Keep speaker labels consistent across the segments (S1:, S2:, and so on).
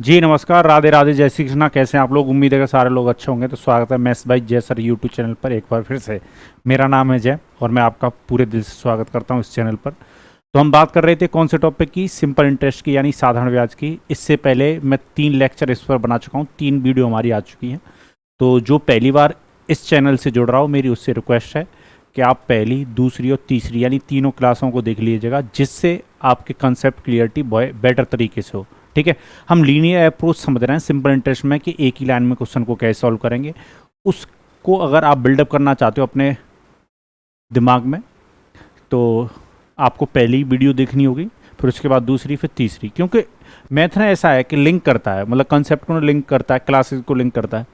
S1: जी नमस्कार, राधे राधे, जय श्री कृष्णा। कैसे हैं आप लोग? उम्मीद है कि सारे लोग अच्छे होंगे। तो स्वागत है मैथ्स बाय जय सर यूट्यूब चैनल पर एक बार फिर से। मेरा नाम है जय और मैं आपका पूरे दिल से स्वागत करता हूं इस चैनल पर। तो हम बात कर रहे थे कौन से टॉपिक की? सिंपल इंटरेस्ट की, यानी साधारण ब्याज की। इससे पहले मैं 3 लेक्चर इस पर बना चुका हूँ, 3 वीडियो हमारी आ चुकी हैं। तो जो पहली बार इस चैनल से जुड़ रहा हो, मेरी उससे रिक्वेस्ट है कि आप पहली, दूसरी और तीसरी यानी तीनों क्लासों को देख लीजिएगा, जिससे आपके कंसेप्ट क्लियरिटी बेटर तरीके से हो। ठीक है, हम लीनियर अप्रोच समझ रहे हैं सिंपल इंटरेस्ट में कि एक ही लाइन में क्वेश्चन को कैसे सॉल्व करेंगे। उसको अगर आप बिल्डअप करना चाहते हो अपने दिमाग में, तो आपको पहली वीडियो देखनी होगी, फिर उसके बाद दूसरी, फिर तीसरी। क्योंकि मैथ ना ऐसा है कि लिंक करता है, मतलब कंसेप्ट को लिंक करता है, क्लासेस को लिंक करता है।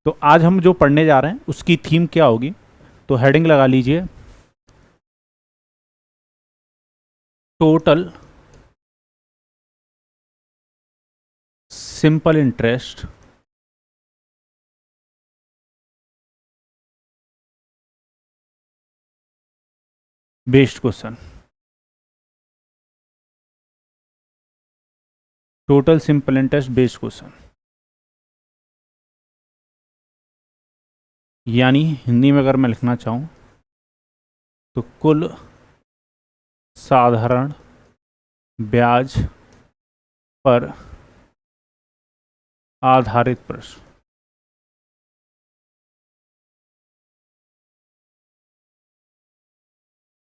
S1: तो आज हम जो पढ़ने जा रहे हैं उसकी थीम क्या होगी? तो हेडिंग लगा लीजिए, total simple interest based question. Total simple interest based question, यानी हिंदी में अगर मैं लिखना चाहूँ तो कुल साधारण ब्याज पर आधारित प्रश्न।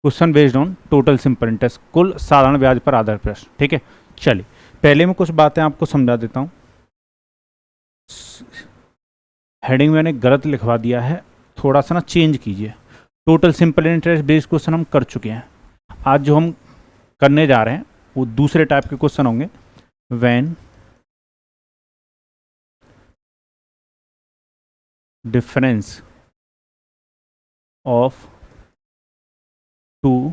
S1: Question based on total simple interest, कुल साधारण ब्याज पर आधारित प्रश्न। ठीक है, चलिए पहले मैं कुछ बातें आपको समझा देता हूँ। हेडिंग मैंने गलत लिखवा दिया है, थोड़ा सा ना चेंज कीजिए। Total simple interest based question हम कर चुके हैं। आज जो हम करने जा रहे हैं वो दूसरे टाइप के क्वेश्चन होंगे। When difference of two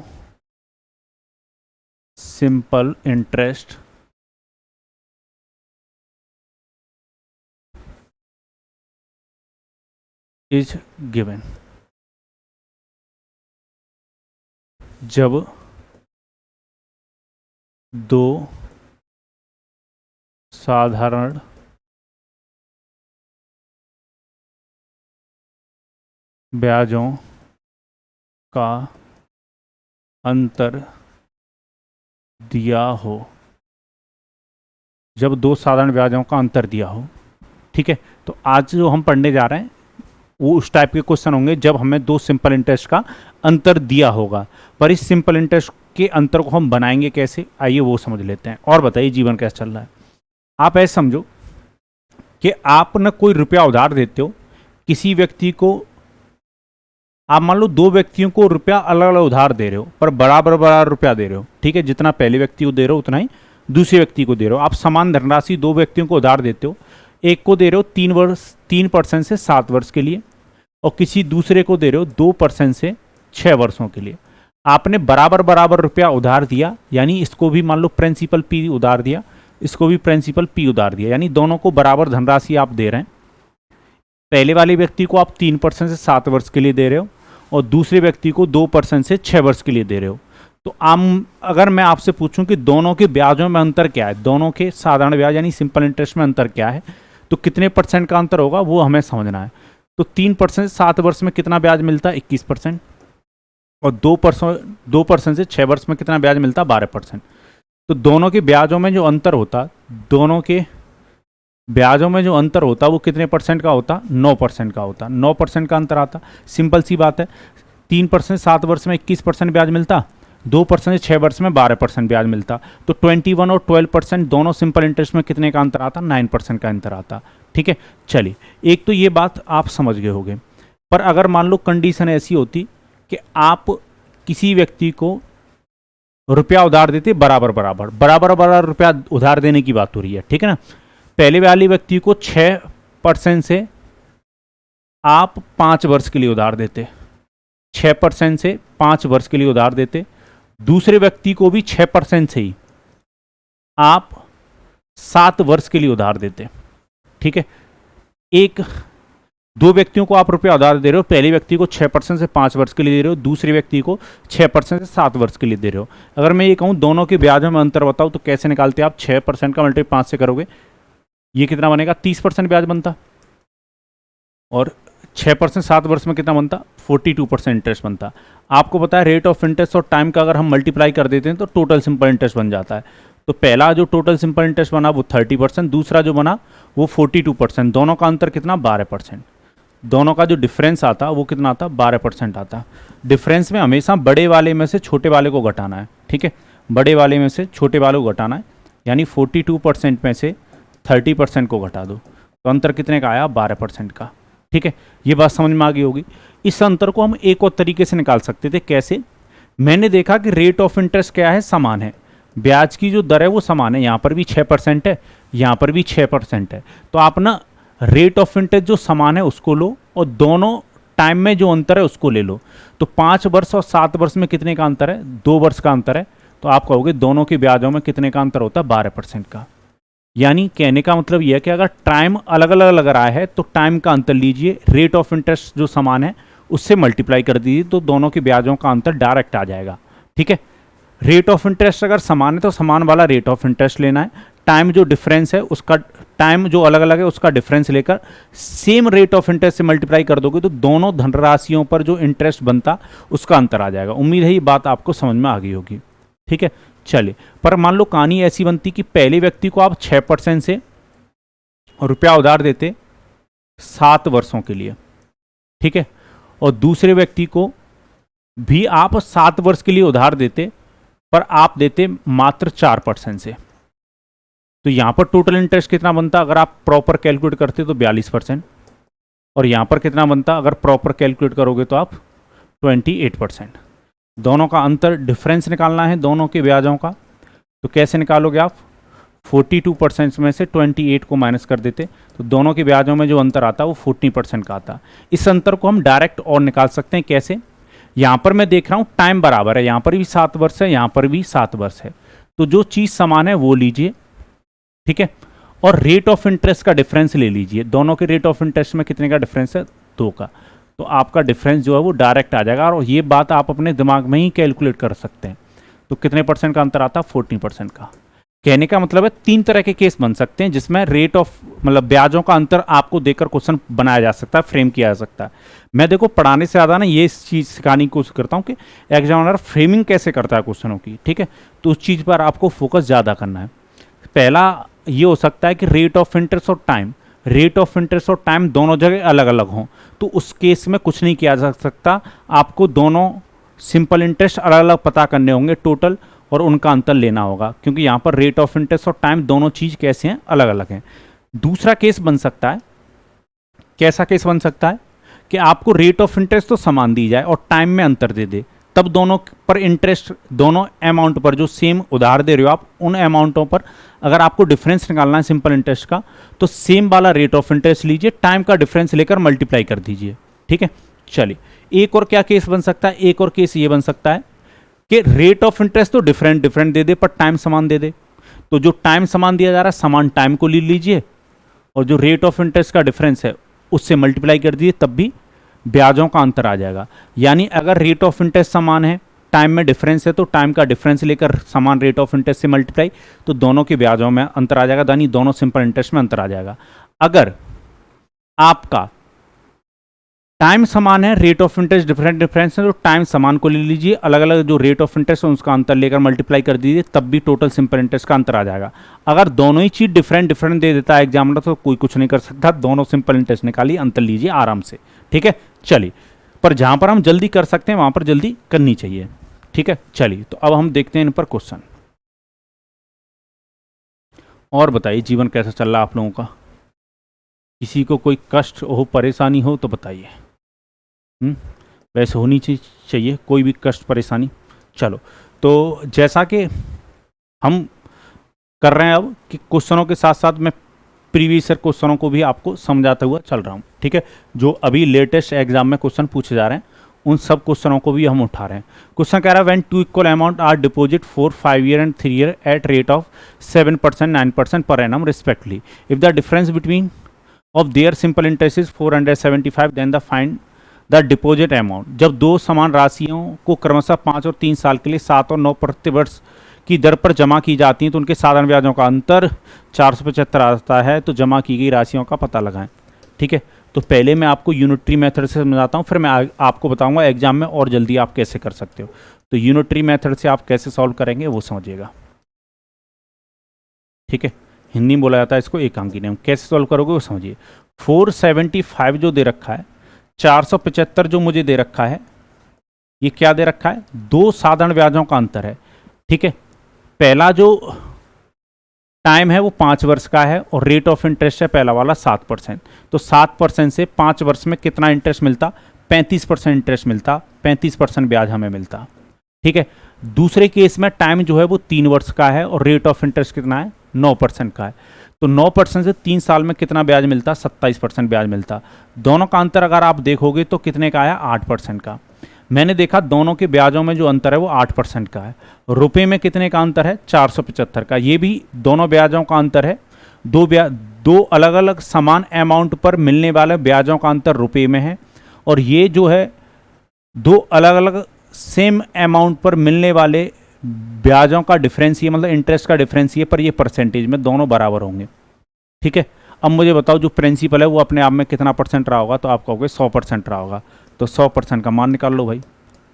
S1: simple interest is given. जब दो साधारण ब्याजों का अंतर दिया हो, जब दो साधारण ब्याजों का अंतर दिया हो। ठीक है, तो आज जो हम पढ़ने जा रहे हैं वो उस टाइप के क्वेश्चन होंगे जब हमें दो सिंपल इंटरेस्ट का अंतर दिया होगा। पर इस सिंपल इंटरेस्ट के अंतर को हम बनाएंगे कैसे, आइए वो समझ लेते हैं। और बताइए जीवन कैसा चल रहा है। आप ऐसे समझो कि आप न कोई रुपया उधार देते हो किसी व्यक्ति को। आप मान लो दो व्यक्तियों को रुपया अलग अलग उधार दे रहे हो, पर बराबर बराबर रुपया दे रहे हो। ठीक है, जितना पहले व्यक्ति को दे रहे हो उतना ही दूसरे व्यक्ति को दे रहे हो। आप समान धनराशि दो व्यक्तियों को उधार देते हो। एक को दे रहे हो 3% से 7 वर्ष के लिए, और किसी दूसरे को दे रहे हो 2% से 6 वर्षों के लिए। आपने बराबर बराबर रुपया उधार दिया, यानी इसको भी मान लो प्रिंसिपल पी उधार दिया, इसको भी प्रिंसिपल पी उधार दिया, यानी दोनों को बराबर धनराशि आप दे रहे हैं। पहले वाले व्यक्ति को आप 3% से 7 वर्ष के लिए दे रहे हो, और दूसरे व्यक्ति को 2% से 6 वर्ष के लिए दे रहे हो। तो अगर मैं आपसे पूछूं कि दोनों के ब्याजों में अंतर क्या है, दोनों के साधारण ब्याज यानी सिंपल इंटरेस्ट में अंतर क्या है, तो कितने परसेंट का अंतर होगा वो हमें समझना है। तो 3% से 7 वर्ष में कितना ब्याज मिलता है? 21%। और 2% से 6 वर्ष में कितना ब्याज मिलता है? 12%। तो दोनों के ब्याजों में जो अंतर होता, दोनों के ब्याजों में जो अंतर होता वो कितने परसेंट का होता? 9% का होता। 9% का अंतर आता। सिंपल सी बात है, 3% 7 वर्ष में 21% ब्याज मिलता, 2% से 6 वर्ष में 12% ब्याज मिलता। तो 21 और 12% दोनों सिंपल इंटरेस्ट में कितने का अंतर आता? 9% का अंतर आता। ठीक है, चलिए एक तो ये बात आप समझ गए होंगे। पर अगर मान लो कंडीशन ऐसी होती कि आप किसी व्यक्ति को रुपया उधार देते बराबर बराबर बराबर बराबर रुपया उधार देने की बात हो रही है। ठीक है ना, पहले वाले व्यक्ति को 6% से आप 5 वर्ष के लिए उधार देते, 6% से 5 वर्ष के लिए उधार देते। दूसरे व्यक्ति को भी 6% से ही आप 7 वर्ष के लिए उधार देते। ठीक है, दो व्यक्तियों को आप रुपया उधार दे रहे हो, पहले व्यक्ति को 6% से 5 वर्ष के लिए दे रहे हो, दूसरे व्यक्ति को 6% से 7 वर्ष के लिए दे रहे हो। अगर मैं ये कहूँ दोनों के ब्याजों में अंतर बताओ तो कैसे निकालते हैं आप? 6% का मल्टीप्लाई 5 से करोगे ये कितना बनेगा 30% ब्याज बनता, और 6% 7 वर्ष में कितना बनता 42% इंटरेस्ट बनता। आपको पता है रेट ऑफ इंटरेस्ट और टाइम का अगर हम मल्टीप्लाई कर देते हैं तो टोटल सिंपल इंटरेस्ट बन जाता है। तो पहला जो टोटल सिंपल इंटरेस्ट बना वो 30%, दूसरा जो बना वो 42%, दोनों का अंतर कितना 12%। दोनों का जो डिफरेंस आता वो कितना आता 12% आता। डिफरेंस में हमेशा बड़े वाले में से छोटे वाले को घटाना है, ठीक है, बड़े वाले में से छोटे वाले को घटाना है, यानी 42% में से 30% को घटा दो तो अंतर कितने का आया 12% का, ठीक है। ये बात समझ में आ गई होगी। इस अंतर को हम एक और तरीके से निकाल सकते थे, कैसे? मैंने देखा कि रेट ऑफ इंटरेस्ट क्या है, समान है, ब्याज की जो दर है वो समान है, यहाँ पर भी 6% है, यहाँ पर भी 6% है। तो आप ना रेट ऑफ इंटरेस्ट जो समान है उसको लो और दोनों टाइम में जो अंतर है उसको ले लो। तो 5 वर्ष और 7 वर्ष में कितने का अंतर है 2 वर्ष का अंतर है। तो आप कहोगे दोनों के ब्याजों में कितने का अंतर होता है 12% का। यानी कहने का मतलब यह है कि अगर टाइम अलग अलग लग रहा है तो टाइम का अंतर लीजिए, रेट ऑफ इंटरेस्ट जो समान है उससे मल्टीप्लाई कर दीजिए तो दोनों के ब्याजों का अंतर डायरेक्ट आ जाएगा, ठीक है। रेट ऑफ इंटरेस्ट अगर समान है तो समान वाला रेट ऑफ इंटरेस्ट लेना है, टाइम जो डिफरेंस है उसका, टाइम जो अलग अलग है उसका डिफरेंस लेकर सेम रेट ऑफ इंटरेस्ट से मल्टीप्लाई कर दोगे तो दोनों धनराशियों पर जो इंटरेस्ट बनता उसका अंतर आ जाएगा। उम्मीद है ये बात आपको समझ में आ गई होगी, ठीक है। चलिए, पर मान लो कहानी ऐसी बनती कि पहले व्यक्ति को आप 6% से रुपया उधार देते 7 वर्षों के लिए, ठीक है, और दूसरे व्यक्ति को भी आप 7 वर्ष के लिए उधार देते पर आप देते मात्र 4% से। तो यहां पर टोटल इंटरेस्ट कितना बनता अगर आप प्रॉपर कैलकुलेट करते तो 42%, और यहां पर कितना बनता अगर प्रॉपर कैलकुलेट करोगे तो आप 28%। दोनों का अंतर डिफरेंस निकालना है दोनों के ब्याजों का, तो कैसे निकालोगे आप 42% में से 28 को माइनस कर देते तो दोनों के ब्याजों में जो अंतर आता है वो 40% का आता। इस अंतर को हम डायरेक्ट और निकाल सकते हैं, कैसे? यहां पर मैं देख रहा हूं टाइम बराबर है, यहां पर भी 7 वर्ष है, यहां पर भी 7 वर्ष है, तो जो चीज समान है वो लीजिए, ठीक है, और रेट ऑफ इंटरेस्ट का डिफरेंस ले लीजिए। दोनों के रेट ऑफ इंटरेस्ट में कितने का डिफरेंस है 2 का, तो आपका डिफरेंस जो है वो डायरेक्ट आ जाएगा और ये बात आप अपने दिमाग में ही कैलकुलेट कर सकते हैं। तो कितने परसेंट का अंतर आता है 14% का। कहने का मतलब है 3 तरह के केस बन सकते हैं जिसमें रेट ऑफ मतलब ब्याजों का अंतर आपको देकर क्वेश्चन बनाया जा सकता है, फ्रेम किया जा सकता है। मैं देखो पढ़ाने से ज़्यादा ना ये चीज़ सिखाने की कोशिश करता हूँ कि एग्जामिनर फ्रेमिंग कैसे करता है क्वेश्चनों की, ठीक है, तो उस चीज़ पर आपको फोकस ज़्यादा करना है। पहला ये हो सकता है कि रेट ऑफ इंटरेस्ट और टाइम, रेट ऑफ इंटरेस्ट और टाइम दोनों जगह अलग अलग हों, तो उस केस में कुछ नहीं किया जा सकता, आपको दोनों सिंपल इंटरेस्ट अलग अलग पता करने होंगे टोटल और उनका अंतर लेना होगा, क्योंकि यहाँ पर रेट ऑफ इंटरेस्ट और टाइम दोनों चीज़ कैसे हैं अलग अलग हैं। दूसरा केस बन सकता है, कैसा केस बन सकता है कि आपको रेट ऑफ इंटरेस्ट तो समान दी जाए और टाइम में अंतर दे दे, तब दोनों पर इंटरेस्ट, दोनों अमाउंट पर जो सेम उधार दे रहे हो आप उन अमाउंटों पर अगर आपको डिफरेंस निकालना है सिंपल इंटरेस्ट का तो सेम वाला रेट ऑफ इंटरेस्ट लीजिए, टाइम का डिफरेंस लेकर मल्टीप्लाई कर दीजिए, ठीक है। चलिए, एक और क्या केस बन सकता है, एक और केस ये बन सकता है कि रेट ऑफ इंटरेस्ट तो डिफरेंट डिफरेंट दे दे पर टाइम समान दे दे, तो जो टाइम समान दिया जा रहा है समान टाइम को ले लीजिए और जो रेट ऑफ इंटरेस्ट का डिफरेंस है उससे मल्टीप्लाई कर दीजिए, तब भी ब्याजों का अंतर आ जाएगा। यानी अगर रेट ऑफ इंटरेस्ट समान है, टाइम में डिफरेंस है, तो टाइम का डिफरेंस लेकर समान रेट ऑफ इंटरेस्ट से मल्टीप्लाई, तो दोनों के ब्याजों में अंतर आ जाएगा, यानी दोनों सिंपल इंटरेस्ट में अंतर आ जाएगा। अगर आपका टाइम समान है, rate of interest different difference है, तो टाइम समान को ले लीजिए, अलग अलग जो रेट ऑफ इंटरेस्ट है उसका अंतर लेकर मल्टीप्लाई कर दीजिए, तब भी टोटल सिंपल इंटरेस्ट का अंतर आ जाएगा। अगर दोनों ही चीज डिफरेंट डिफरेंट दे देता है एग्जामिनर तो कोई कुछ नहीं कर सकता, दोनों सिंपल इंटरेस्ट निकालिए, अंतर लीजिए आराम से, ठीक है। चलिए, पर जहां पर हम जल्दी कर सकते हैं वहां पर जल्दी करनी चाहिए, ठीक है। चलिए, तो अब हम देखते हैं इन पर क्वेश्चन। और बताइए जीवन कैसा चल रहा है आप लोगों का? किसी को कोई कष्ट हो, परेशानी हो तो बताइए। वैसे होनी चाहिए कोई भी कष्ट परेशानी। चलो, तो जैसा कि हम कर रहे हैं अब कि क्वेश्चनों के साथ साथ मैं प्रीवियस ईयर क्वेश्चनों को भी आपको समझाता हुआ चल रहा हूँ, ठीक है। जो अभी लेटेस्ट एग्जाम में क्वेश्चन पूछे जा रहे हैं उन सब क्वेश्चनों को भी हम उठा रहे हैं। क्वेश्चन कह रहा है when 2 equal amount are deposit for 5 year and 3 year at rate of 7%, 9% per annum respectively, if the difference between of their simple interest is 475, then the find the deposit amount. जब दो समान राशियों को क्रमशः 5 और 3 साल के लिए 7 और 9 प्रति वर्ष की दर पर जमा की जाती हैं तो उनके साधारण ब्याजों का अंतर 475 आता है, तो जमा की गई राशियों का पता लगाएं। ठीक है, तो पहले मैं आपको यूनिटरी मेथड से समझाता हूँ, फिर मैं आपको बताऊंगा एग्जाम में और जल्दी आप कैसे कर सकते हो। तो यूनिटरी मेथड से आप कैसे सॉल्व करेंगे वो समझिएगा। ठीक है, हिंदी में बोला जाता है इसको एकांकी नियम। कैसे सॉल्व करोगे वो समझिए। 475 जो दे रखा है, 475 जो मुझे दे रखा है, ये क्या दे रखा है, दो साधारण ब्याजों का अंतर है। ठीक है, पहला जो टाइम है वो 5 वर्ष का है और रेट ऑफ इंटरेस्ट है पहला वाला 7%। तो 7% से 5 वर्ष में कितना इंटरेस्ट मिलता, 35% इंटरेस्ट मिलता, 35% ब्याज हमें मिलता। ठीक है, दूसरे केस में टाइम जो है वो 3 वर्ष का है और रेट ऑफ इंटरेस्ट कितना है, 9% का है। तो 9% से 3 साल में कितना ब्याज मिलता, 27% ब्याज मिलता। दोनों का अंतर अगर आप देखोगे तो कितने का आया, 8% का। मैंने देखा दोनों के ब्याजों में जो अंतर है वो 8% का है। रुपए में कितने का अंतर है, 475 का। ये भी दोनों ब्याजों का अंतर है। दो अलग अलग समान अमाउंट पर मिलने वाले ब्याजों का अंतर रुपए में है, और ये जो है दो अलग अलग सेम अमाउंट पर मिलने वाले ब्याजों का डिफरेंस, ये मतलब इंटरेस्ट का डिफरेंस ये, पर ये परसेंटेज में दोनों बराबर होंगे। ठीक है, अब मुझे बताओ जो प्रिंसिपल है वो अपने आप में कितना परसेंट रहा होगा, तो आप कहोगे 100% रहा होगा। तो 100% का मान निकाल लो भाई।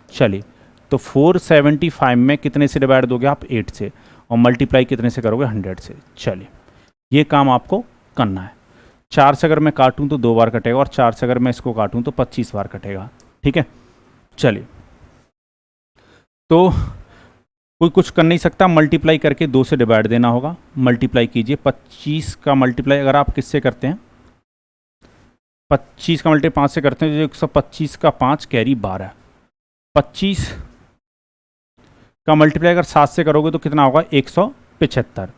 S1: चलिए, तो 475 में कितने से डिवाइड दोगे आप, 8 से, और मल्टीप्लाई कितने से करोगे, 100 से। चलिए, ये काम आपको करना है। 4 से अगर मैं काटूं तो 2 बार कटेगा, और 4 से अगर मैं इसको काटूं तो 25 बार कटेगा। ठीक है, चलिए, तो कोई कुछ कर नहीं सकता, मल्टीप्लाई करके 2 से डिवाइड देना होगा। मल्टीप्लाई कीजिए, 25 का मल्टीप्लाई अगर आप किससे करते हैं, 25 का मल्टीप्लाई 5 से करते हैं, तो 125 का 5 कैरी 12। 25 का मल्टीप्लाई अगर 7 से करोगे तो कितना होगा, 175।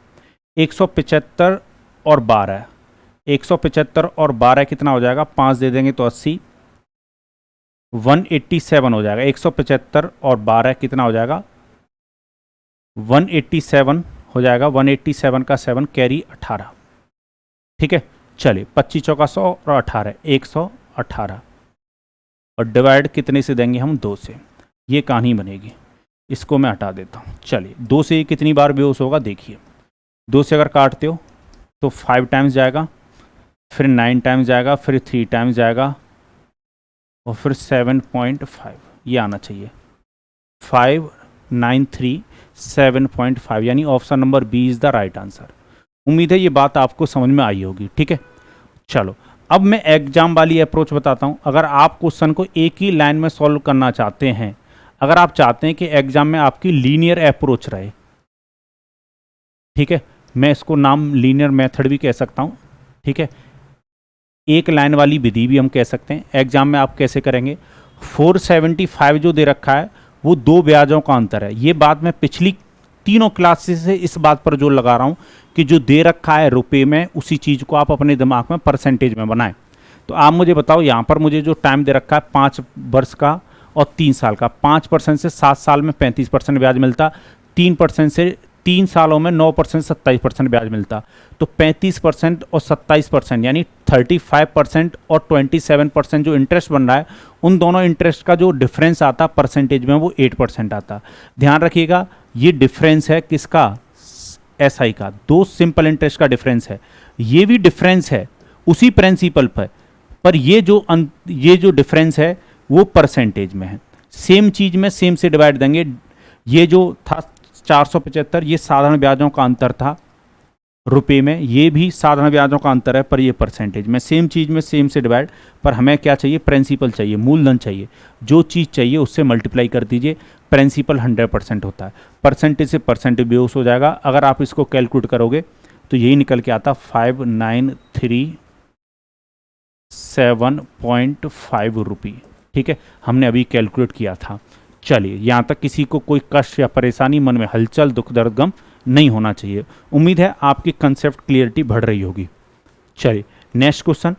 S1: 175 और 12, 175 और 12 कितना हो जाएगा, 5 दे देंगे तो 80, 187 हो जाएगा। 175 और 12 कितना हो जाएगा, 187 हो जाएगा। 187 का 7 कैरी 18। ठीक है, चलिए, 25 चौका 100 और 18, 118, और डिवाइड कितने से देंगे हम, 2 से। ये कहानी बनेगी, इसको मैं हटा देता हूँ। चलिए, 2 से कितनी बार बेहोश होगा देखिए। 2 से अगर काटते हो तो 5 टाइम्स जाएगा, फिर 9 टाइम्स जाएगा, फिर 3 टाइम्स जाएगा, और फिर 7.5 ये आना चाहिए। 593 7.5, यानी option number B is the right answer. उम्मीद है ये बात आपको समझ में आई होगी। ठीक है, चलो, अब मैं एग्जाम वाली अप्रोच बताता हूँ। अगर आप क्वेश्चन को एक ही लाइन में सॉल्व करना चाहते हैं, अगर आप चाहते हैं कि एग्जाम में आपकी लीनियर अप्रोच रहे, ठीक है, मैं इसको नाम लीनियर मेथड भी कह सकता हूँ। ठीक है, एक लाइन वाली विधि भी हम कह सकते हैं। एग्जाम में आप कैसे करेंगे, 475 जो दे रखा है वो दो ब्याजों का अंतर है। ये बात मैं पिछली तीनों क्लासेस से इस बात पर जोर लगा रहा हूँ कि जो दे रखा है रुपए में, उसी चीज़ को आप अपने दिमाग में परसेंटेज में बनाएं। तो आप मुझे बताओ, यहाँ पर मुझे जो टाइम दे रखा है 5 वर्ष का और 3 साल का। 5% से 7 साल में 35% ब्याज मिलता, 3% से 3 सालों में 9% 27% ब्याज मिलता। तो 35% और 27% यानी 35% और 27% जो इंटरेस्ट बन रहा है, उन दोनों इंटरेस्ट का जो डिफरेंस आता परसेंटेज में वो 8% आता। ध्यान रखिएगा, ये डिफरेंस है किसका, एसआई का। दो सिंपल इंटरेस्ट का डिफरेंस है, ये भी डिफरेंस है उसी प्रिंसिपल पर ये जो डिफरेंस है वो परसेंटेज में है। सेम चीज़ में सेम से डिवाइड देंगे। ये जो था 475, ये साधारण ब्याजों का अंतर था रुपए में, ये भी साधारण ब्याजों का अंतर है, पर ये परसेंटेज में। सेम चीज़ में सेम से डिवाइड, पर हमें क्या चाहिए, प्रिंसिपल चाहिए, मूलधन चाहिए। जो चीज़ चाहिए उससे मल्टीप्लाई कर दीजिए। प्रिंसिपल 100% होता है, परसेंटेज से परसेंटेज बेहोश हो जाएगा। अगर आप इसको कैलकुलेट करोगे तो यही निकल के आता 5937.5 रुपये। ठीक है, हमने अभी कैलकुलेट किया था। चलिए, यहाँ तक किसी को कोई कष्ट या परेशानी, मन में हलचल, दुख दर्द गम नहीं होना चाहिए। उम्मीद है आपकी कंसेप्ट क्लियरिटी बढ़ रही होगी। चलिए, नेक्स्ट क्वेश्चन।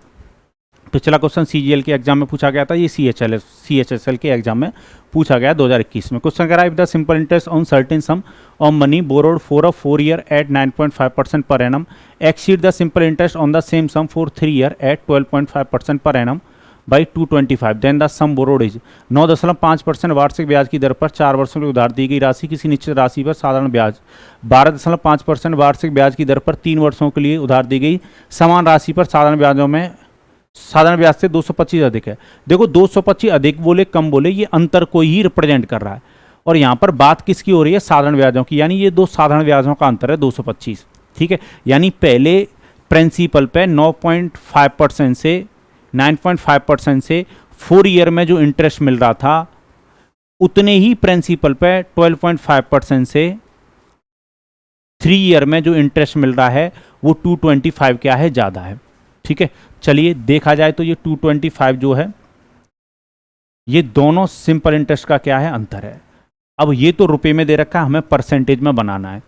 S1: पिछला क्वेश्चन सीजीएल के एग्जाम में पूछा गया था, ये सीएचएसएल के एग्जाम में पूछा गया 2021 में। क्वेश्चन कह रहा है, the simple interest on certain sum of money borrowed for a 4 year at 9.5% per annum exceed the simple interest on the same sum for 3 year at 12.5% per annum, by 225। Then the sum borrowed is 9.5% वार्षिक ब्याज की दर पर 4 वर्षों के लिए उधार दी गई राशि किसी निश्चित राशि पर साधारण ब्याज 12.5% वार्षिक ब्याज की दर पर 3 वर्षों के लिए उधार दी गई समान राशि पर साधारण ब्याजों में साधारण ब्याज से 225 अधिक है। देखो 225 अधिक बोले कम बोले, ये अंतर को ही रिप्रेजेंट कर रहा है। और यहाँ पर बात किसकी हो रही है? साधारण ब्याजों की, यानी ये दो साधारण ब्याजों का अंतर है 225। ठीक है, यानी पहले प्रिंसिपल पे 9.5% से 9.5% से 4 ईयर में जो इंटरेस्ट मिल रहा था उतने ही प्रिंसिपल पे 12.5% से 3 ईयर में जो इंटरेस्ट मिल रहा है वो 225 क्या है? ज़्यादा है। ठीक है, चलिए देखा जाए तो ये 225 जो है ये दोनों सिंपल इंटरेस्ट का क्या है? अंतर है। अब ये तो रुपए में दे रखा है, हमें परसेंटेज में बनाना है।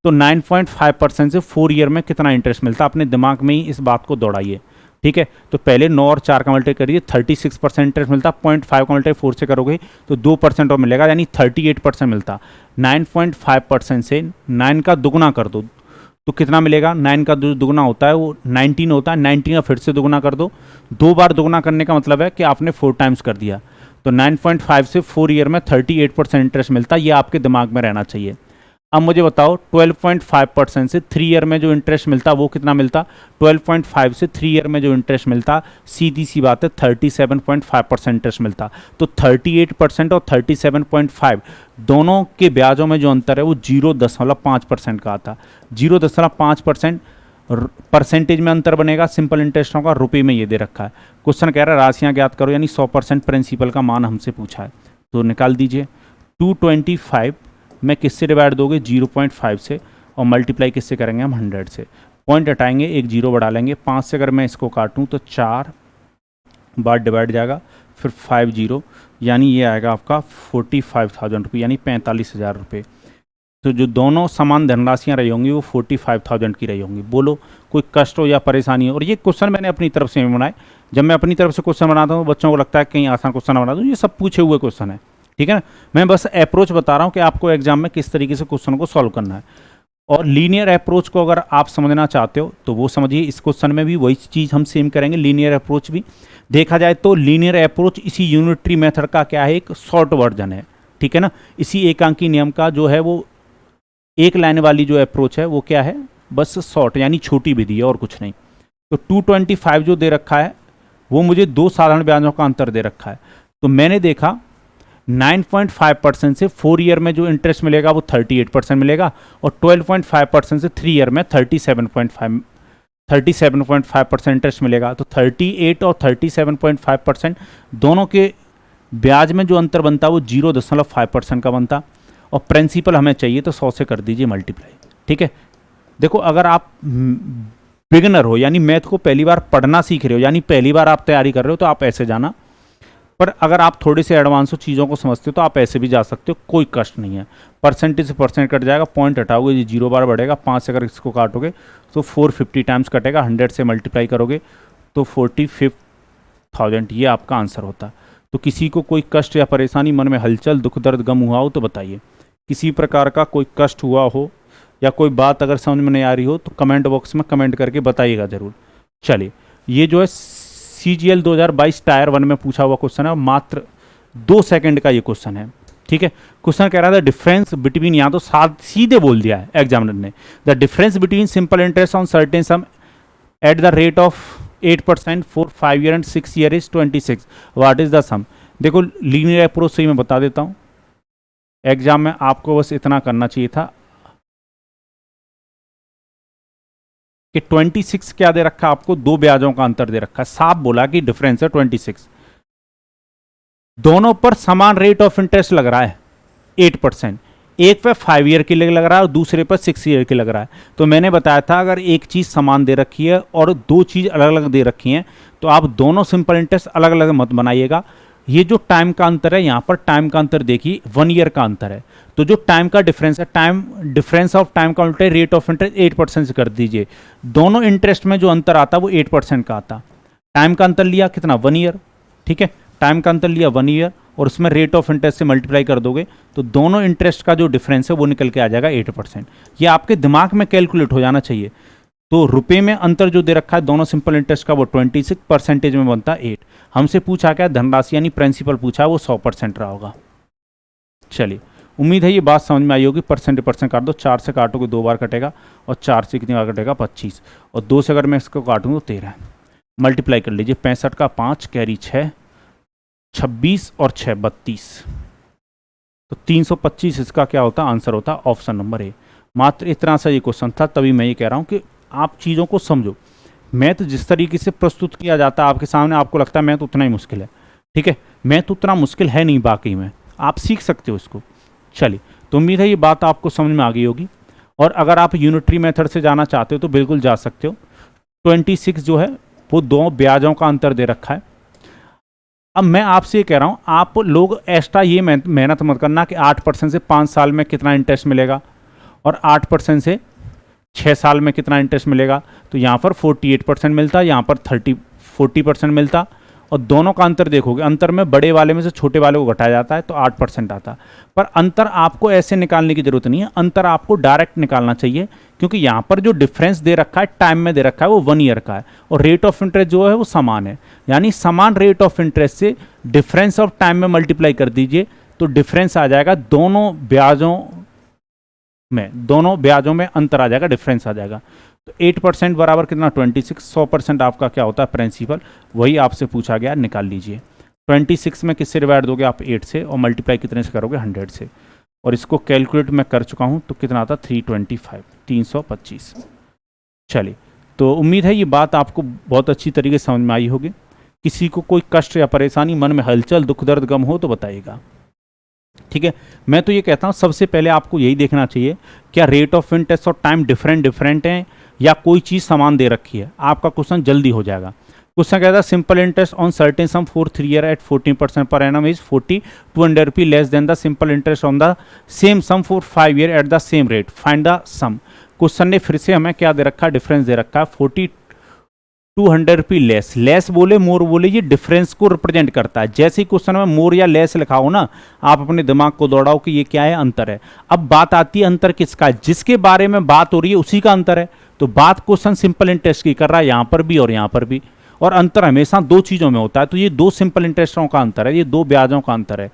S1: तो 9.5% से 4 ईयर में कितना इंटरेस्ट मिलता है, अपने दिमाग में ही इस बात को दौड़ाइए। ठीक है, तो पहले 9 और 4 का मल्टीप्लाई करिए, 36% इंटरेस्ट मिलता। 0.5 का मल्टीप्लाई 4 से करोगे तो 2% और मिलेगा, यानी 38% मिलता। 9.5% से 9 का दुगुना कर दो तो कितना मिलेगा? 9 का जो दुगुना होता है वो 19 होता है। 19 का फिर से दुगुना कर दो, 2 बार दुगुना करने का मतलब है कि आपने 4 टाइम्स कर दिया। तो 9.5 से 4 ईयर में 38% इंटरेस्ट मिलता है, ये आपके दिमाग में रहना चाहिए। अब मुझे बताओ 12.5% से 3 ईयर में जो इंटरेस्ट मिलता वो कितना मिलता? 12.5 से 3 ईयर में जो इंटरेस्ट मिलता, सीधी सी बात है 37.5% इंटरेस्ट मिलता। तो 38% और 37.5 दोनों के ब्याजों में जो अंतर है वो 0.5% का आता। 0.5% परसेंटेज में अंतर बनेगा सिंपल इंटरेस्टों का, रुपये में ये दे रखा है। क्वेश्चन कह रहा है राशियाँ ज्ञात करो, यानी 100% प्रिंसिपल का मान हमसे पूछा है, तो निकाल दीजिए। 225 में किससे डिवाइड दोगे? 0.5 से, और मल्टीप्लाई किससे करेंगे हम? 100 से। पॉइंट हटाएंगे, एक जीरो बढ़ा लेंगे। 5 से अगर मैं इसको काटूं तो 4 बार डिवाइड जाएगा, फिर 5 जीरो, यानी ये आएगा आपका 45,000 रुपये, यानी 45,000 रुपये। तो जो दोनों समान धनराशियाँ रही होंगी वो 45,000 की रही होंगी। बोलो कोई कष्ट हो या परेशानी हो? और ये क्वेश्चन मैंने अपनी तरफ से बनाए। जब मैं अपनी तरफ से क्वेश्चन बनाता हूँ बच्चों को लगता है कहीं आसान क्वेश्चन बना दूँ, ये सब पूछे हुए क्वेश्चन है। ठीक है ना, मैं बस अप्रोच बता रहा हूँ कि आपको एग्जाम में किस तरीके से क्वेश्चन को सॉल्व करना है। और लीनियर अप्रोच को अगर आप समझना चाहते हो तो वो समझिए, इस क्वेश्चन में भी वही चीज़ हम सेम करेंगे, लीनियर अप्रोच भी। देखा जाए तो लीनियर अप्रोच इसी यूनिटरी मेथड का क्या है? एक शॉर्ट वर्जन है। ठीक है ना, इसी एकांकी नियम का जो है वो एक लाइन वाली जो अप्रोच है वो क्या है? बस शॉर्ट, यानी छोटी विधि है और कुछ नहीं। तो 225 जो दे रखा है वो मुझे दो साधारण ब्याजों का अंतर दे रखा है। तो मैंने देखा 9.5% से 4 ईयर में जो इंटरेस्ट मिलेगा वो 38% मिलेगा, और 12.5% से 3 ईयर में 37.5% इंटरेस्ट मिलेगा। तो 38 और 37.5% दोनों के ब्याज में जो अंतर बनता है वो 0.5% का बनता, और प्रिंसिपल हमें चाहिए तो 100 से कर दीजिए मल्टीप्लाई। ठीक है, देखो अगर आप बिगिनर हो, यानी मैथ को पहली बार पढ़ना सीख रहे हो, यानी पहली बार आप तैयारी कर रहे हो, तो आप ऐसे जाना। पर अगर आप थोड़े से एडवांस हो, चीज़ों को समझते हो, तो आप ऐसे भी जा सकते हो, कोई कष्ट नहीं है। परसेंटेज से परसेंट कट जाएगा, पॉइंट हटाओगे ये 0 बार बढ़ेगा। 5 से अगर इसको काटोगे तो 450 टाइम्स कटेगा, 100 से मल्टीप्लाई करोगे तो 45,000, ये आपका आंसर होता है। तो किसी को कोई कष्ट या परेशानी, मन में हलचल, दुख दर्द, गम हुआ हो तो बताइए। किसी प्रकार का कोई कष्ट हुआ हो या कोई बात अगर समझ में नहीं आ रही हो तो कमेंट बॉक्स में कमेंट करके बताइएगा ज़रूर। चलिए, ये जो है CGL 2022 टायर 1 में पूछा हुआ क्वेश्चन है, मात्र 2 सेकंड का ये क्वेश्चन है। ठीक है, क्वेश्चन कह रहा था डिफरेंस बिटवीन, यहाँ तो सीधे बोल दिया है एग्जामिनर ने, the difference between simple interest on certain sum at the rate of 8% for 5 year and 6 year is 26, what is the sum. देखो लीनियर अप्रोच से ही मैं बता देता हूँ, एग्जाम में आपको बस इतना करना चाहिए था कि 26 क्या दे रखा आपको? दो ब्याजों का अंतर दे रखा है, साफ बोला कि डिफरेंस है 26। दोनों पर समान रेट ऑफ इंटरेस्ट लग रहा है 8%, एक पे 5 ईयर के लिए लग रहा है और दूसरे पर 6 ईयर के लग रहा है। तो मैंने बताया था अगर एक चीज़ समान दे रखी है और दो चीज़ अलग अलग दे रखी हैं तो आप दोनों सिंपल इंटरेस्ट अलग अलग मत बनाइएगा। ये जो टाइम का अंतर है, यहाँ पर टाइम का अंतर देखिए 1 ईयर का अंतर है, तो जो टाइम का डिफरेंस है, टाइम डिफरेंस ऑफ टाइम का उल्टा रेट ऑफ इंटरेस्ट 8% से कर दीजिए। दोनों इंटरेस्ट में जो अंतर आता वो 8% का आता। टाइम का अंतर लिया कितना? 1 ईयर। ठीक है, टाइम का अंतर लिया 1 ईयर और उसमें रेट ऑफ इंटरेस्ट से मल्टीप्लाई कर दोगे तो दोनों इंटरेस्ट का जो डिफरेंस है वो निकल के आ जाएगा 8%। ये आपके दिमाग में कैलकुलेट हो जाना चाहिए। तो रुपए में अंतर जो दे रखा है दोनों सिंपल इंटरेस्ट का वो 26, परसेंटेज में बनता है 8। हमसे पूछा क्या, धनराशि यानी प्रिंसिपल पूछा, वो 100% रहा होगा। चलिए, उम्मीद है ये बात समझ में आई होगी। परसेंट काट दो, 4 से काटोगे 2 बार कटेगा, और 4 से कितनी बार कटेगा, 25, और 2 से अगर मैं इसको काटूँ तो 13। मल्टीप्लाई कर लीजिए, 65 का 5 कैरी 6, 26 और 6 32, तो 325 इसका क्या होता है, आंसर होता है ऑप्शन नंबर ए। मात्र इतना सा ये क्वेश्चन था, तभी मैं ये कह रहा हूँ कि आप चीज़ों को समझो। मैथ जिस तरीके से प्रस्तुत किया जाता है आपके सामने, आपको लगता है मैथ उतना ही मुश्किल है, ठीक है, मैथ उतना मुश्किल है नहीं, वाकई में आप सीख सकते हो इसको। चलिए, तो उम्मीद है ये बात आपको समझ में आ गई होगी। और अगर आप यूनिटरी मेथड से जाना चाहते हो तो बिल्कुल जा सकते हो। 26 जो है वो 2 ब्याजों का अंतर दे रखा है। अब मैं आपसे ये कह रहा हूँ, आप लोग एक्स्ट्रा ये मेहनत मत करना कि 8% से 5 साल में कितना इंटरेस्ट मिलेगा और 8% से 6 साल में कितना इंटरेस्ट मिलेगा। तो यहाँ पर 48% मिलता, यहाँ पर 40% मिलता, और दोनों का अंतर देखोगे, अंतर में बड़े वाले में से छोटे वाले को घटाया जाता है तो 8% आता। पर अंतर आपको ऐसे निकालने की जरूरत नहीं है, अंतर आपको डायरेक्ट निकालना चाहिए, क्योंकि यहाँ पर जो डिफरेंस दे रखा है टाइम में दे रखा है वो 1 ईयर का है, और रेट ऑफ इंटरेस्ट जो है वो समान है। यानी समान रेट ऑफ इंटरेस्ट से डिफरेंस ऑफ टाइम में मल्टीप्लाई कर दीजिए तो डिफरेंस आ जाएगा, दोनों ब्याजों में अंतर आ जाएगा, डिफरेंस आ जाएगा। तो 8% बराबर कितना, 26। 100% आपका क्या होता है, प्रिंसिपल, वही आपसे पूछा गया, निकाल लीजिए। 26 में किससे डिवाइड दोगे आप, 8 से, और मल्टीप्लाई कितने से करोगे, 100 से। और इसको कैलकुलेट मैं कर चुका हूँ, तो कितना आता, 325, 325। चलिए, तो उम्मीद है ये बात आपको बहुत अच्छी तरीके से समझ में आई होगी। किसी को कोई कष्ट या परेशानी, मन में हलचल, दुख दर्द गम हो तो बताइएगा, ठीक है। मैं तो ये कहता हूँ सबसे पहले आपको यही देखना चाहिए, क्या रेट ऑफ इंटरेस्ट और टाइम डिफरेंट हैं या कोई चीज़ समान दे रखी है। आपका क्वेश्चन जल्दी हो जाएगा। क्वेश्चन कहता है simple interest on certain sum for 3 year at 14% per annum is 40,200 rupee less than the simple interest on the same sum for 5 year at the same rate, find the sum. Question ने फिर से हमें क्या दे रखा है, difference दे रखा है 40,200 rupee less बोले मोर बोले, ये डिफरेंस को रिप्रेजेंट करता है। जैसे ही क्वेश्चन में मोर या लेस लिखा हो ना, आप अपने दिमाग को दौड़ाओ कि ये क्या है, अंतर है। अब बात आती है अंतर किसका है, जिसके बारे में बात हो रही है उसी का अंतर है। तो बात क्वेश्चन सिंपल इंटरेस्ट की कर रहा है, यहां पर भी और यहां पर भी, और अंतर हमेशा 2 चीजों में होता है। तो ये 2 सिंपल इंटरेस्टों का अंतर है, ये 2 ब्याजों का अंतर है,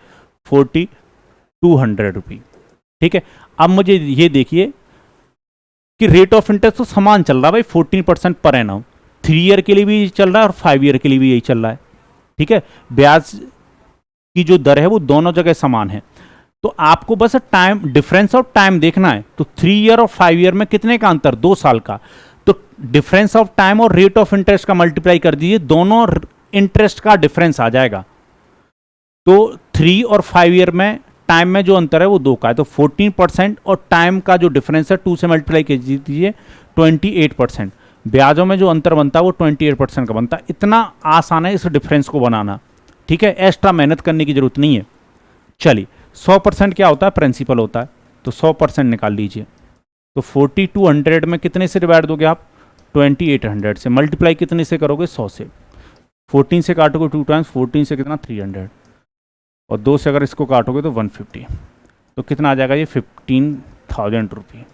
S1: 40,200 रुपी, ठीक है। अब मुझे ये देखिए कि रेट ऑफ इंटरेस्ट तो समान चल रहा है भाई, 14% पर एनम, 3 ईयर के लिए भी चल रहा है और 5 ईयर के लिए भी यही चल रहा है, ठीक है। ब्याज की जो दर है वो दोनों जगह समान है। तो आपको बस टाइम, डिफरेंस ऑफ टाइम देखना है। तो 3 ईयर और 5 ईयर में कितने का अंतर, 2 साल का। तो डिफरेंस ऑफ टाइम और रेट ऑफ इंटरेस्ट का मल्टीप्लाई कर दीजिए, दोनों इंटरेस्ट का डिफरेंस आ जाएगा। तो 3 और 5 ईयर में टाइम में जो अंतर है वो 2 का है, तो 14%, और टाइम का जो डिफरेंस है 2 से मल्टीप्लाई कर दीजिए 28%। ब्याजों में जो अंतर बनता है वो 28% का बनता है। इतना आसान है इस डिफरेंस को बनाना, ठीक है, एक्स्ट्रा मेहनत करने की जरूरत नहीं है। चलिए, 100% क्या होता है, प्रिंसिपल होता है, तो 100% निकाल लीजिए। तो 4200 में कितने से डिवाइड दोगे आप, 2800 से। मल्टीप्लाई कितने से करोगे, 100 से। 14 से काटोगे 2 टाइम्स, 14 से कितना, 300, और 2 से अगर इसको काटोगे तो 150, तो कितना आ जाएगा ये, 15,000 रुपये।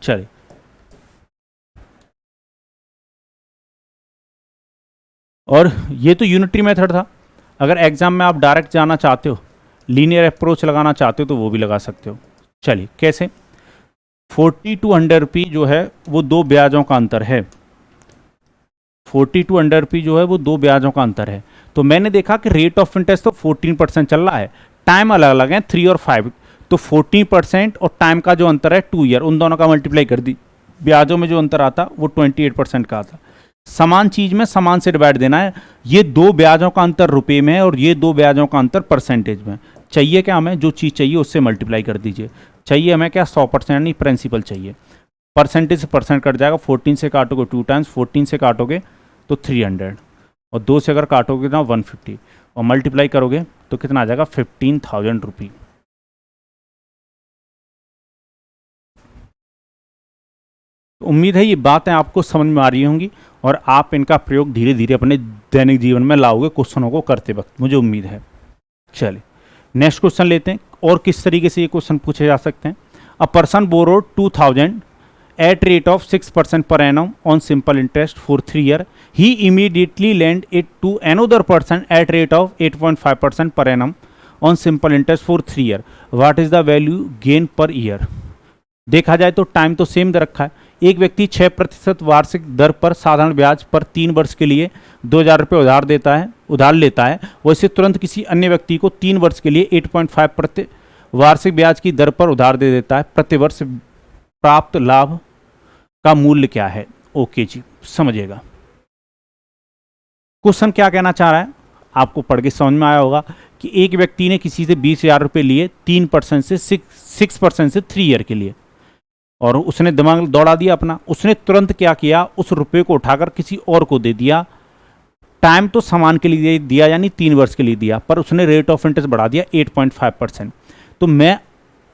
S1: चलिए, और ये तो यूनिटरी मेथड था। अगर एग्जाम में आप डायरेक्ट जाना चाहते हो, लीनियर अप्रोच लगाना चाहते हो, तो वो भी लगा सकते हो। चलिए, कैसे, 4200 रुपी जो है वो 2 ब्याजों का अंतर है। 4200 रुपी जो है वो 2 ब्याजों का अंतर है। तो मैंने देखा कि रेट ऑफ इंटरेस्ट तो 14% चल रहा है, टाइम अलग अलग है, 3 और 5, तो 14% और टाइम का जो अंतर है 2 ईयर, उन दोनों का मल्टीप्लाई कर दी, ब्याजों में जो अंतर आता वो 28% का आता। समान चीज में समान से डिवाइड देना है। ये 2 ब्याजों का अंतर रुपए में और ये 2 ब्याजों का अंतर परसेंटेज में। चाहिए क्या हमें, जो चीज़ चाहिए उससे मल्टीप्लाई कर दीजिए। चाहिए हमें क्या, 100% नहीं, प्रिंसिपल चाहिए। परसेंटेज से परसेंट कट जाएगा, 14 से काटोगे 2 टाइम्स, 14 से काटोगे तो 300, और 2 से अगर काटोगे ना 150, और मल्टीप्लाई करोगे तो कितना आ जाएगा, 15,000 रुपी। तो उम्मीद है ये बातें आपको समझ में आ रही होंगी और आप इनका प्रयोग धीरे धीरे अपने दैनिक जीवन में लाओगे क्वेश्चनों को करते वक्त, मुझे उम्मीद है। चलिए, नेक्स्ट क्वेश्चन लेते हैं। और किस तरीके से ये क्वेश्चन पूछे जा सकते हैं। A person borrowed 2000 at rate of 6% per annum on simple interest for 3 years. He immediately lent it to another person at rate of 8.5% per annum on simple interest for 3 years. What is the value gain per year? देखा जाए तो time तो same दे रखा है। एक व्यक्ति 6% वार्षिक दर पर साधारण ब्याज पर 3 वर्ष के लिए 2,000 रुपये उधार लेता है, वैसे तुरंत किसी अन्य व्यक्ति को 3 वर्ष के लिए 8.5% वार्षिक ब्याज की दर पर उधार दे देता है। प्रति वर्ष प्राप्त लाभ का मूल्य क्या है? ओके जी, समझिएगा क्वेश्चन क्या कहना चाह रहा है, आपको पढ़ के समझ में आया होगा कि एक व्यक्ति ने किसी से 20,000 रुपये लिए 3% से 6% से 3 ईयर के लिए, और उसने दिमाग दौड़ा दिया अपना। उसने तुरंत क्या किया, उस रुपये को उठाकर किसी और को दे दिया। टाइम तो समान के लिए दिया, यानी 3 वर्ष के लिए दिया, पर उसने रेट ऑफ इंटरेस्ट बढ़ा दिया 8.5%। तो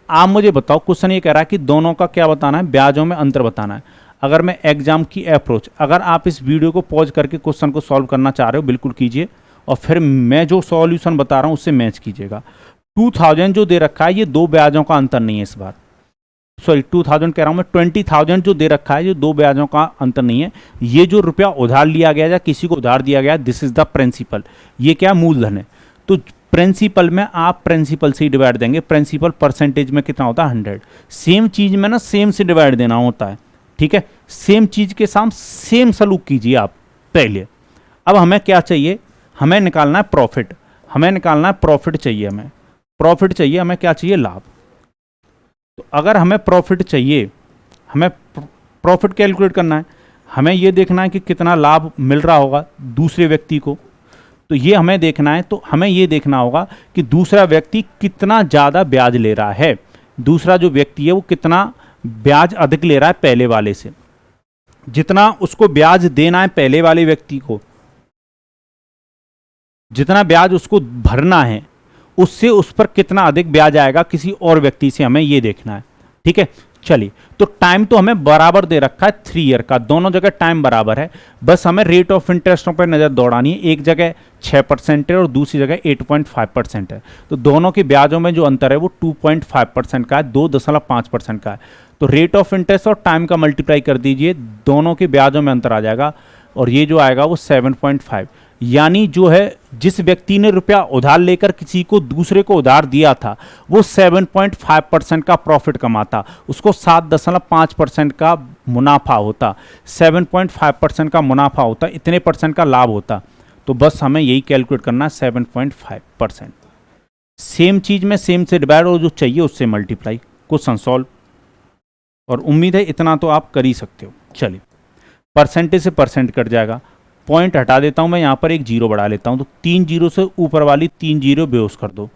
S1: आप मुझे बताओ, क्वेश्चन ये कह रहा है कि दोनों का क्या बताना है, ब्याजों में अंतर बताना है। अगर मैं एग्जाम की अप्रोच, अगर आप इस वीडियो को पॉज करके क्वेश्चन को सॉल्व करना चाह रहे हो, बिल्कुल कीजिए, और फिर मैं जो सॉल्यूशन बता रहा हूँ उससे मैच कीजिएगा। 2000 जो दे रखा है, ये दो ब्याजों का अंतर नहीं है इस बार, सॉरी 2000 कह रहा हूँ मैं, 20,000 जो दे रखा है, ये दो ब्याजों का अंतर नहीं है। ये जो रुपया उधार लिया गया या किसी को उधार दिया गया, दिस इज द प्रिंसिपल। ये क्या मूलधन है, तो प्रिंसिपल में आप प्रिंसिपल से ही डिवाइड देंगे। प्रिंसिपल परसेंटेज में कितना होता है, 100। सेम चीज में ना सेम से डिवाइड देना होता है, ठीक है। सेम चीज के साथ सेम सलूक कीजिए आप पहले। अब हमें क्या चाहिए, हमें निकालना है प्रॉफिट, चाहिए हमें प्रॉफिट चाहिए, हमें क्या चाहिए, लाभ। तो अगर हमें प्रॉफिट चाहिए, हमें प्रॉफिट कैलकुलेट करना है, हमें ये देखना है कि कितना लाभ मिल रहा होगा दूसरे व्यक्ति को, तो ये हमें देखना है। तो हमें ये देखना होगा कि दूसरा व्यक्ति कितना ज़्यादा ब्याज ले रहा है, दूसरा जो व्यक्ति है वो कितना ब्याज अधिक ले रहा है पहले वाले से। जितना उसको ब्याज देना है पहले वाले व्यक्ति को, जितना ब्याज उसको भरना है, उससे उस पर कितना अधिक ब्याज आएगा किसी और व्यक्ति से, हमें ये देखना है, ठीक है। चलिए, तो टाइम तो हमें बराबर दे रखा है 3 ईयर का, दोनों जगह टाइम बराबर है, बस हमें रेट ऑफ इंटरेस्टों पर नज़र दौड़ानी है। एक जगह 6% है और दूसरी जगह 8.5% है, तो दोनों के ब्याजों में जो अंतर है वो 2.5% का है, 2.5% का है। तो रेट ऑफ इंटरेस्ट और टाइम का मल्टीप्लाई कर दीजिए, दोनों के ब्याजों में अंतर आ जाएगा, और ये जो आएगा वो 7.5। यानी जो है, जिस व्यक्ति ने रुपया उधार लेकर किसी को दूसरे को उधार दिया था, वो 7.5% का प्रॉफिट कमाता, उसको 7.5% का मुनाफा होता, 7.5% का मुनाफा होता, इतने परसेंट का लाभ होता। तो बस हमें यही कैलकुलेट करना है, 7.5%। सेम चीज में सेम से डिवाइड, और जो चाहिए उससे मल्टीप्लाई, क्वेश्चन सॉल्व। और उम्मीद है इतना तो आप कर ही सकते हो। चलिए, परसेंटेज से परसेंट कट जाएगा, पॉइंट हटा देता हूं मैं, यहां पर एक जीरो बढ़ा लेता हूं, तो 3 जीरो से ऊपर वाली 3 जीरो बेहोश कर दो।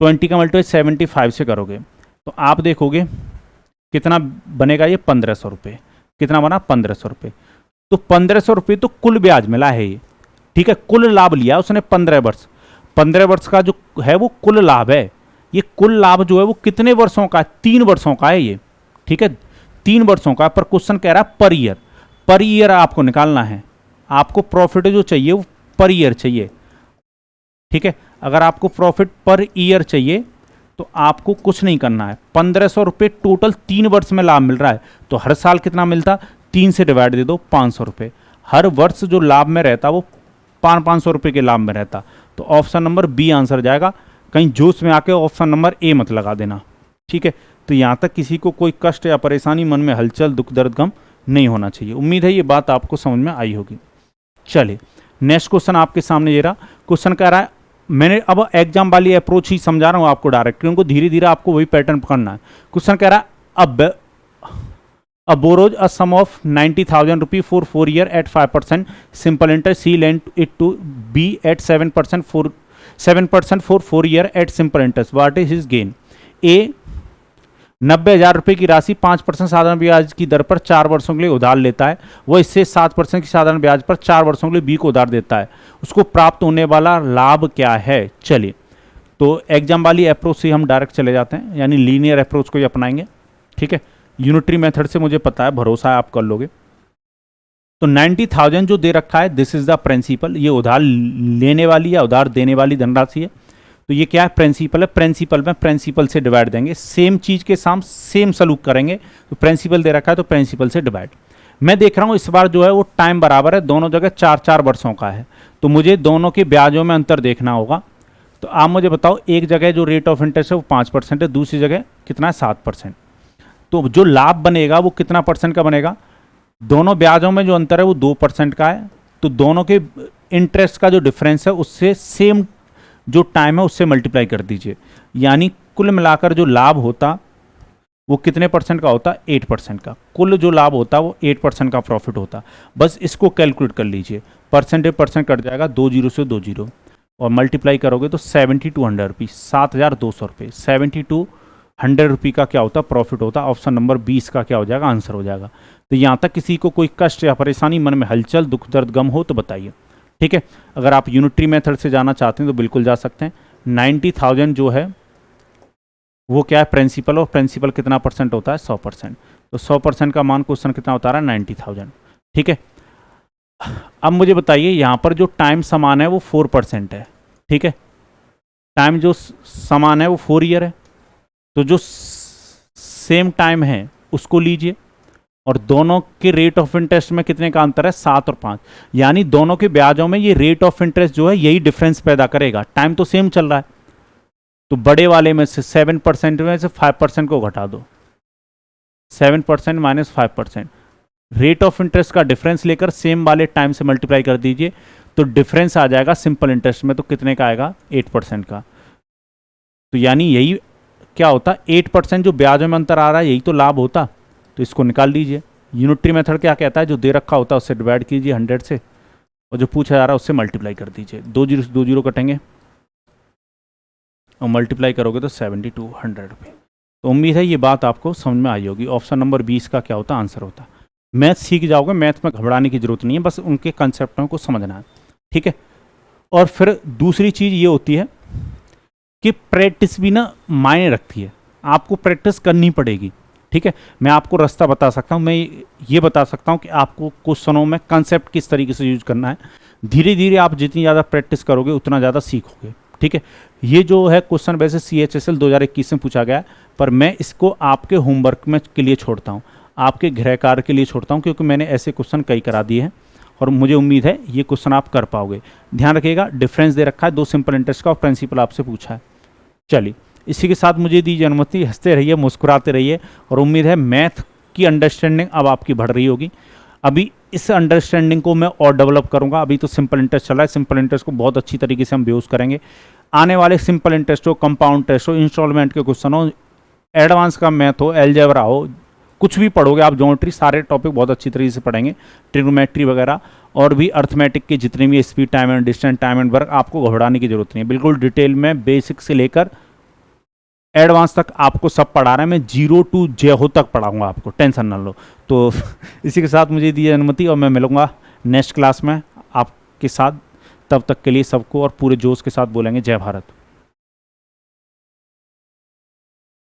S1: 20 का मल्टीप्लाई 75 से करोगे तो आप देखोगे कितना बनेगा, ये 1500 रुपये। कितना बना, 1500 रुपये। तो 1500 रुपये तो कुल ब्याज मिला है ये, ठीक है, कुल लाभ लिया उसने 15 वर्ष। 15 वर्ष का जो है वो कुल लाभ है। ये कुल लाभ जो है वो कितने वर्षों का है, 3 वर्षों का है ये, ठीक है, 3 वर्षों का। पर क्वेश्चन कह रहा है पर ईयर, पर ईयर आपको निकालना है। आपको प्रॉफिट जो चाहिए वो पर ईयर चाहिए, ठीक है। अगर आपको प्रॉफिट पर ईयर चाहिए तो आपको कुछ नहीं करना है। 1500 रुपये टोटल 3 वर्ष में लाभ मिल रहा है, तो हर साल कितना मिलता, 3 से डिवाइड दे दो, 500 रुपये। हर वर्ष जो लाभ में रहता वो 500 रुपये के लाभ में रहता। तो ऑप्शन नंबर बी आंसर जाएगा। कहीं जोश में आके ऑप्शन नंबर ए मत लगा देना, ठीक है। तो यहाँ तक किसी को कोई कष्ट या परेशानी, मन में हलचल, दुख दर्द, गम नहीं होना चाहिए। उम्मीद है ये बात आपको समझ में आई होगी। चलिए, नेक्स्ट क्वेश्चन आपके सामने ये रहा। क्वेश्चन कह रहा है, मैंने अब एग्जाम वाली अप्रोच ही समझा रहा हूँ आपको डायरेक्ट, क्योंकि धीरे धीरे आपको वही पैटर्न पकड़ना है। क्वेश्चन कह रहा है, अब बोरोज अ सम ऑफ 90,000 रुपये for 4 year at 5% simple interest, she lent it to be at 7% for 4 year at simple interest, what is his gain. A 90,000 रुपये की राशि 5% साधारण ब्याज की दर पर 4 वर्षों के लिए उधार लेता है, वह इससे 7% की साधारण ब्याज पर 4 वर्षों के लिए बी को उधार देता है, उसको प्राप्त होने वाला लाभ क्या है। चलिए, तो एग्जाम वाली अप्रोच से हम डायरेक्ट चले जाते हैं, यानी लीनियर अप्रोच को ही अपनाएंगे, ठीक है। यूनिटरी मेथड से मुझे पता है, भरोसा है आप कर लोगे। तो 90,000 जो दे रखा है, दिस इज द प्रिंसिपल, ये उधार लेने वाली या उधार देने वाली धनराशि है। तो ये क्या है, प्रिंसिपल है, प्रिंसिपल में प्रिंसिपल से डिवाइड देंगे, सेम चीज़ के साथ सेम सलूक करेंगे, तो प्रिंसिपल दे रखा है तो प्रिंसिपल से डिवाइड। मैं देख रहा हूँ इस बार जो है वो टाइम बराबर है, दोनों जगह 4-4 वर्षों का है, तो मुझे दोनों के ब्याजों में अंतर देखना होगा। तो आप मुझे बताओ, एक जगह जो रेट ऑफ इंटरेस्ट है वो 5% है, दूसरी जगह कितना है, 7%। तो जो लाभ बनेगा वो कितना परसेंट का बनेगा, दोनों ब्याजों में जो अंतर है वो 2% का है, तो दोनों के इंटरेस्ट का जो डिफरेंस है उससे सेम जो टाइम है उससे मल्टीप्लाई कर दीजिए, यानी कुल मिलाकर जो लाभ होता वो कितने परसेंट का होता, 8% का। कुल जो लाभ होता वो 8% का प्रॉफिट होता। बस इसको कैलकुलेट कर लीजिए, परसेंट कट जाएगा 2 जीरो से 2 जीरो, और मल्टीप्लाई करोगे तो 7200 रुपये, 7200 रुपये, 7200 रुपये का क्या होता, प्रॉफिट होता। ऑप्शन नंबर 20 का क्या हो जाएगा, आंसर हो जाएगा। तो यहाँ तक किसी को कोई कष्ट या परेशानी, मन में हलचल, दुख दर्द, गम हो तो बताइए, ठीक है। अगर आप यूनिटरी मेथड से जाना चाहते हैं तो बिल्कुल जा सकते हैं। 90,000 जो है वो क्या है, प्रिंसिपल, और प्रिंसिपल कितना परसेंट होता है, 100%। तो 100% का मान क्वेश्चन कितना होता है, 90,000, ठीक है। अब मुझे बताइए, यहाँ पर जो टाइम समान है वो 4% है, ठीक है। टाइम जो समान है वो 4 ईयर है, तो जो सेम टाइम है उसको लीजिए, और दोनों के रेट ऑफ इंटरेस्ट में कितने का अंतर है, 7 और 5, यानी दोनों के ब्याजों में ये रेट ऑफ इंटरेस्ट जो है यही डिफरेंस पैदा करेगा। टाइम तो सेम चल रहा है, तो बड़े वाले में से 7% में से 5% को घटा दो, 7% माइनस 5%, रेट ऑफ इंटरेस्ट का डिफरेंस लेकर सेम वाले टाइम से मल्टीप्लाई कर दीजिए, तो डिफरेंस आ जाएगा सिंपल इंटरेस्ट में, तो कितने का आएगा, 8% का। तो यानी यही क्या होता, 8% जो ब्याजों में अंतर आ रहा है यही तो लाभ होता, तो इसको निकाल लीजिए। यूनिटरी मेथड क्या कहता है, जो दे रखा होता है उससे डिवाइड कीजिए 100 से, और जो पूछा जा रहा है उससे मल्टीप्लाई कर दीजिए। 2 जीरो से 2 जीरो कटेंगे और मल्टीप्लाई करोगे तो 7200 रुपये। तो उम्मीद है ये बात आपको समझ में आई होगी। ऑप्शन नंबर 20 का क्या होता, आंसर होता। मैथ सीख जाओगे, मैथ में घबराने की जरूरत नहीं है, बस उनके कंसेप्टों को समझना है, ठीक है। और फिर दूसरी चीज़ ये होती है कि प्रैक्टिस भी ना मायने रखती है, आपको प्रैक्टिस करनी पड़ेगी, ठीक है। मैं आपको रास्ता बता सकता हूँ, मैं ये बता सकता हूँ कि आपको क्वेश्चनों में कंसेप्ट किस तरीके से यूज करना है। धीरे धीरे आप जितनी ज़्यादा प्रैक्टिस करोगे उतना ज़्यादा सीखोगे, ठीक है। ये जो है क्वेश्चन वैसे CHSL 2021 में पूछा गया है, पर मैं इसको आपके होमवर्क में के लिए छोड़ता हूँ, आपके गृह कार्य के लिए छोड़ता हूँ, क्योंकि मैंने ऐसे क्वेश्चन कई करा दिए हैं और मुझे उम्मीद है ये क्वेश्चन आप कर पाओगे। ध्यान रखिएगा, डिफरेंस दे रखा है 2 सिंपल इंटरेस्ट का, और प्रिंसिपल आपसे पूछा है। चलिए, इसी के साथ मुझे दीजिए अनुमति, हंसते रहिए, मुस्कुराते रहिए, और उम्मीद है मैथ की अंडरस्टैंडिंग अब आपकी बढ़ रही होगी। अभी इस अंडरस्टैंडिंग को मैं और डेवलप करूंगा। अभी तो सिंपल इंटरेस्ट चल रहा है, सिंपल इंटरेस्ट को बहुत अच्छी तरीके से हम बेस करेंगे। आने वाले सिंपल इंटरेस्ट हो, कंपाउंड टेस्ट हो, इंस्टॉलमेंट के क्वेश्चन हो, एडवांस का मैथ हो, एलजेब्रा हो, कुछ भी पढ़ोगे आप, ज्योमेट्री, सारे टॉपिक बहुत अच्छी तरीके से पढ़ेंगे, ट्रिग्नोमेट्री वगैरह, और भी अर्थमेटिक के जितने भी speed, time and distance, time and work, आपको घबराने की जरूरत नहीं है। बिल्कुल डिटेल में बेसिक से लेकर एडवांस तक आपको सब पढ़ा रहा है। मैं 0 to J तक पढ़ाऊंगा आपको, टेंशन ना लो। तो इसी के साथ मुझे दीजिए अनुमति, और मैं मिलूंगा नेक्स्ट क्लास में आपके साथ। तब तक के लिए सबको और पूरे जोश के साथ बोलेंगे जय भारत।